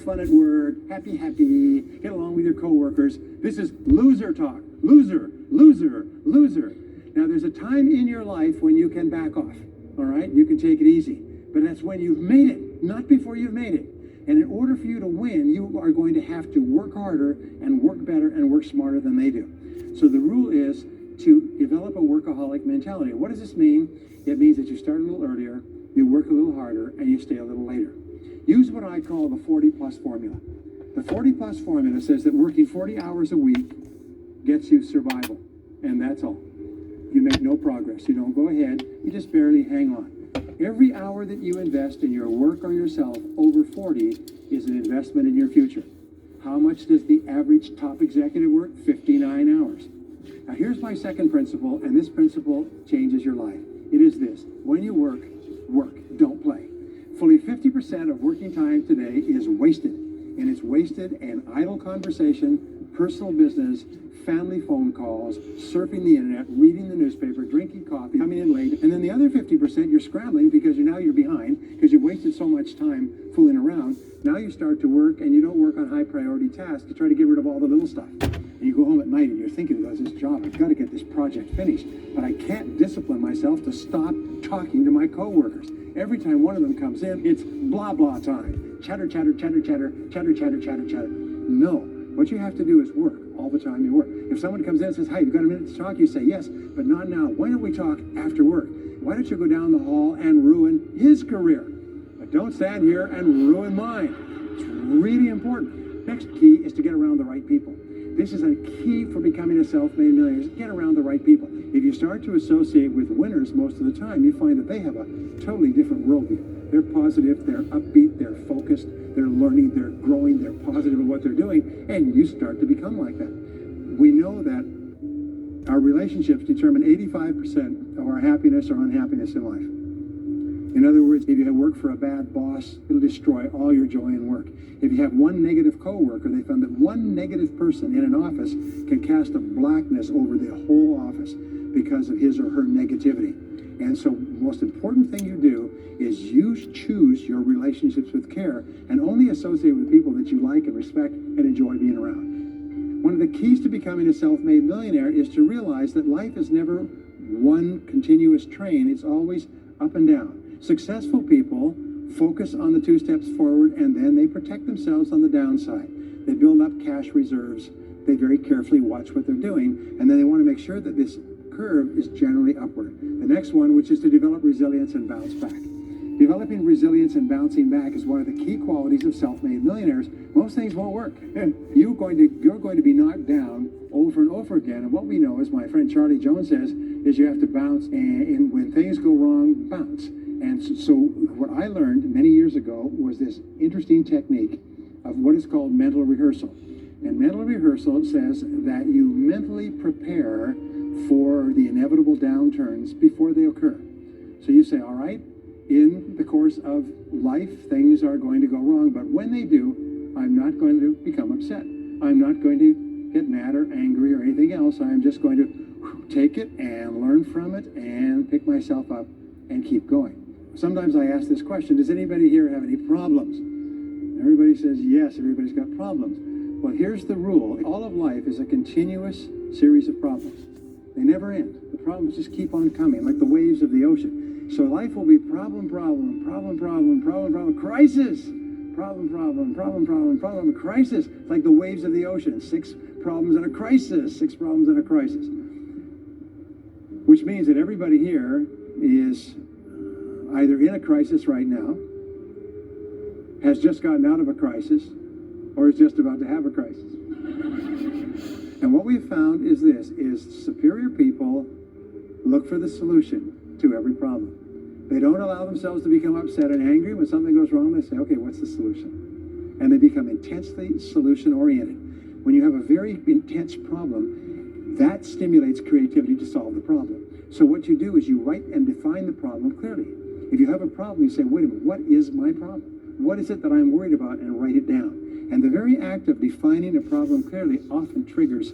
fun at work, happy, get along with your coworkers. This is loser talk. Loser, loser, loser. Now, there's a time in your life when you can back off, all right? You can take it easy. But that's when you've made it, not before you've made it. And in order for you to win, you are going to have to work harder and work better and work smarter than they do. So the rule is to develop a workaholic mentality. What does this mean? It means that you start a little earlier, you work a little harder, and you stay a little later. Use what I call the 40-plus formula. The 40-plus formula says that working 40 hours a week gets you survival, and that's all. You make no progress. You don't go ahead. You just barely hang on. Every hour that you invest in your work or yourself over 40 is an investment in your future. How much does the average top executive work? 59 hours. Now, here's my second principle, and this principle changes your life. It is this: when you work, work, don't play. Fully 50% of working time today is wasted, and it's wasted in idle conversation, personal business, family phone calls, surfing the internet, reading the newspaper, drinking coffee, coming in late, and then the other 50% you're scrambling because you're behind because you wasted so much time fooling around. Now you start to work, and you don't work on high priority tasks. You try to get rid of all the little stuff. And you go home at night and you're thinking about this job. I've got to get this project finished, but I can't discipline myself to stop talking to my coworkers. Every time one of them comes in, it's blah, blah time. Chatter, chatter, chatter, chatter, chatter, chatter, chatter, chatter. No. What you have to do is work all the time you work. If someone comes in and says, "Hi, you've got a minute to talk?" You say, "Yes, but not now. Why don't we talk after work? Why don't you go down the hall and ruin his career? But don't stand here and ruin mine." It's really important. Next key is to get around the right people. This is a key for becoming a self-made millionaire. Get around the right people. If you start to associate with winners most of the time, you find that they have a totally different worldview. They're positive, they're upbeat, they're focused, they're learning, they're growing, they're positive in what they're doing, and you start to become like that. We know that our relationships determine 85% of our happiness or unhappiness in life. In other words, if you have work for a bad boss, it'll destroy all your joy in work. If you have one negative coworker, they found that one negative person in an office can cast a blackness over the whole office because of his or her negativity. And so the most important thing you do is you choose your relationships with care and only associate with people that you like and respect and enjoy being around. One of the keys to becoming a self-made millionaire is to realize that life is never one continuous train. It's always up and down. Successful people focus on the 2 steps forward, and then they protect themselves on the downside. They build up cash reserves. They very carefully watch what they're doing, and then they want to make sure that this curve is generally upward. The next one, which is to develop resilience and bounce back. Developing resilience and bouncing back is one of the key qualities of self-made millionaires. Most things won't work. You're going to be knocked down over and over again. And what we know, as my friend Charlie Jones says, is you have to bounce, and when things go wrong, bounce. And so what I learned many years ago was this interesting technique of what is called mental rehearsal. And mental rehearsal says that you mentally prepare for the inevitable downturns before they occur. So you say, all right, in the course of life, things are going to go wrong, but when they do, I'm not going to become upset. I'm not going to get mad or angry or anything else. I'm just going to take it and learn from it and pick myself up and keep going. Sometimes I ask this question: does anybody here have any problems? Everybody says yes, everybody's got problems. Well, here's the rule. All of life is a continuous series of problems. They never end. The problems just keep on coming, like the waves of the ocean. So life will be problem, problem, problem, problem, problem, problem, crisis. Problem, problem, problem, problem, problem, crisis. It's like the waves of the ocean. 6 problems and a crisis. 6 problems and a crisis. Which means that everybody here is either in a crisis right now, has just gotten out of a crisis, or is just about to have a crisis. And what we've found is this, is superior people look for the solution to every problem. They don't allow themselves to become upset and angry. When something goes wrong, they say, okay, what's the solution? And they become intensely solution-oriented. When you have a very intense problem, that stimulates creativity to solve the problem. So what you do is you write and define the problem clearly. If you have a problem, you say, wait a minute, what is my problem? What is it that I'm worried about? And write it down. And the very act of defining a problem clearly often triggers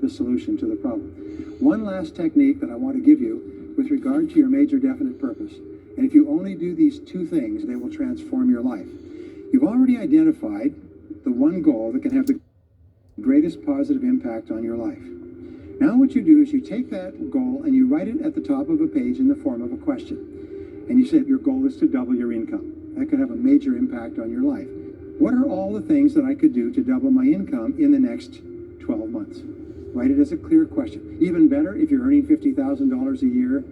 the solution to the problem. One last technique that I want to give you with regard to your major definite purpose. And if you only do these 2 things, they will transform your life. You've already identified the one goal that can have the greatest positive impact on your life. Now what you do is you take that goal and you write it at the top of a page in the form of a question. And you say your goal is to double your income. That could have a major impact on your life. What are all the things that I could do to double my income in the next 12 months? Write it as a clear question. Even better, if you're earning $50,000 a year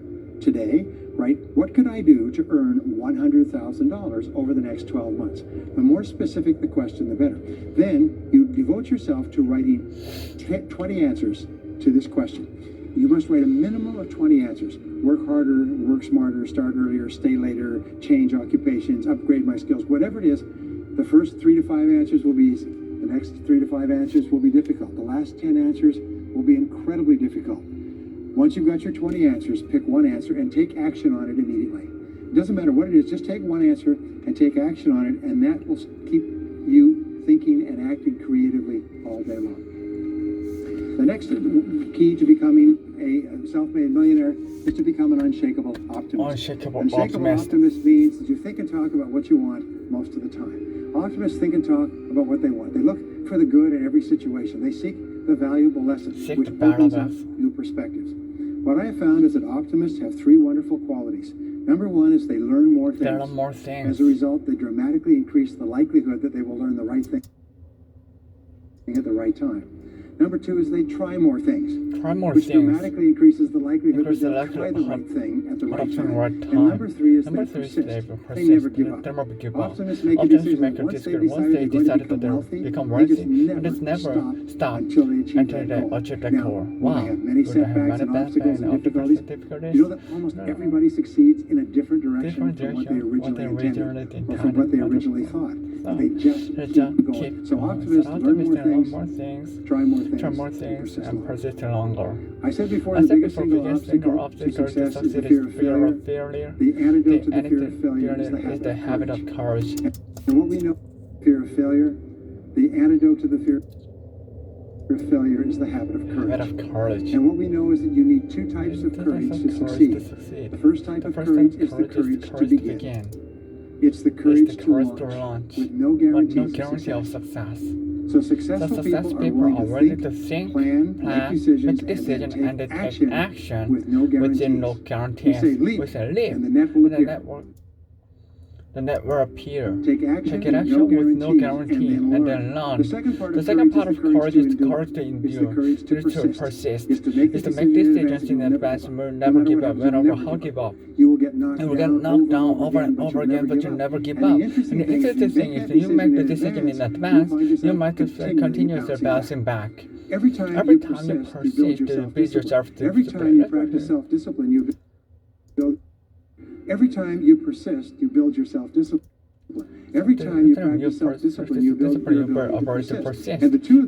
today, write, what could I do to earn $100,000 over the next 12 months? The more specific the question, the better. Then you devote yourself to writing 20 answers to this question. You must write a minimum of 20 answers. Work harder, work smarter, start earlier, stay later, change occupations, upgrade my skills, whatever it is. The first 3 to 5 answers will be easy. The next 3 to 5 answers will be difficult. The last 10 answers will be incredibly difficult. Once you've got your 20 answers, pick one answer and take action on it immediately. It doesn't matter what it is, just take one answer and take action on it, and that will keep you thinking and acting creatively all day long. The next key to becoming a self-made millionaire is to become an unshakable optimist. Unshakable optimist means that you think and talk about what you want most of the time. Optimists think and talk about what they want. They look for the good in every situation. They seek the valuable lessons, which opens up new perspectives. What I have found is that optimists have 3 wonderful qualities. Number 1 is they learn more things. As a result, they dramatically increase the likelihood that they will learn the right thing at the right time. Number 2 is they try more things, which dramatically increases the likelihood that they'll try the right thing at the right time. And number 3 is they persist. They never give up. Optimists make a decision once they decided that they're become wealthy, they just never stop until they achieve that goal. Wow. They have many setbacks and obstacles and difficulties. You know that almost everybody succeeds in a different direction from what they originally intended or from what they originally thought. They just keep going. So optimists learn more things, try more things, and persist longer. I said before, the biggest single obstacle to success is the fear of failure. The antidote to the fear of failure is the habit of courage. And what we know about fear of failure, the antidote to the fear of failure is the habit of courage. And what we know is that you need 2 types of courage to succeed. The first type of courage is the courage to begin. It's the courage to launch with no guarantee of success. So successful people are willing to think, plan, make decisions, and take action with no guarantee. We say leap, and the net will appear. The net will appear. Take action with no guarantee, and then learn. The second part of courage is the courage to endure, to persist, is to make decisions in advance and never give up. Whenever how give up, you will get knocked down over and over again, but you never give up. And the interesting thing is that you make the decision in advance, you might continuously bouncing back. Every time you persist, you build yourself discipline. Every time you practice self-discipline, you build. Every time you persist, you build your self-discipline. Every time you practice self-discipline, you build your ability to persist. And the two of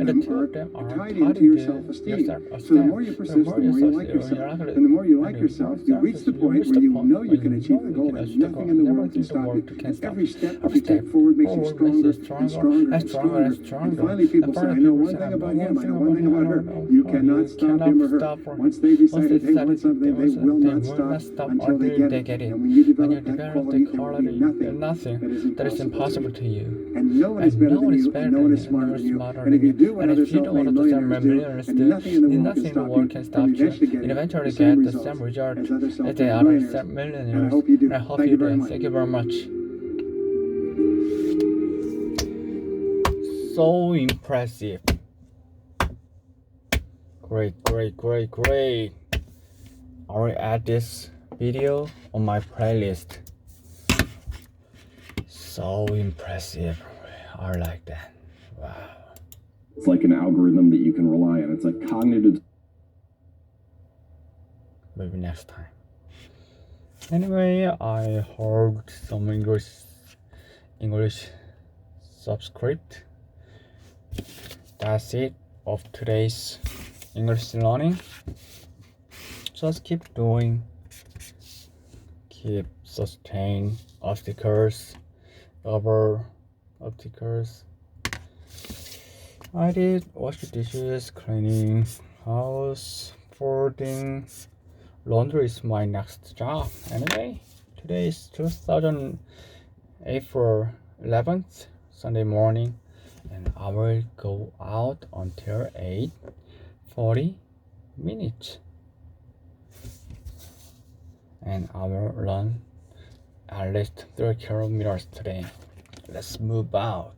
them are tied into your self-esteem. So the more you persist, the more you like yourself. And the more you like yourself, you reach the point where you know you can achieve the goal and nothing in the world can stop you. Every step that you take forward makes you stronger and stronger and stronger. And finally people say, I know one thing about him, I know one thing about her. You cannot stop him or her. Once they decided they want something, they will not stop until they get it. And when you develop that quality, there will be nothing that is impossible to you. And no one is better than you, and no one is smarter than you. And if you do what other self-made millionaires do, nothing in the world can stop you. And eventually get the same result as the other millionaires. And I hope you do. Thank you very much. So impressive. Great. I will add this video on my playlist. So impressive. I like that. Wow. It's like an algorithm that you can rely on. It's like cognitive. Maybe next time. Anyway, I heard some English subscript. That's it of today's English learning. Just keep doing. Keep sustain obstacles. Over obstacles. I did wash the dishes, cleaning house, folding. Laundry is my next job. Anyway, today is April 11th, Sunday morning, and I will go out until 8:40 minutes. And I will run at least 3 kilometers today. Let's move out.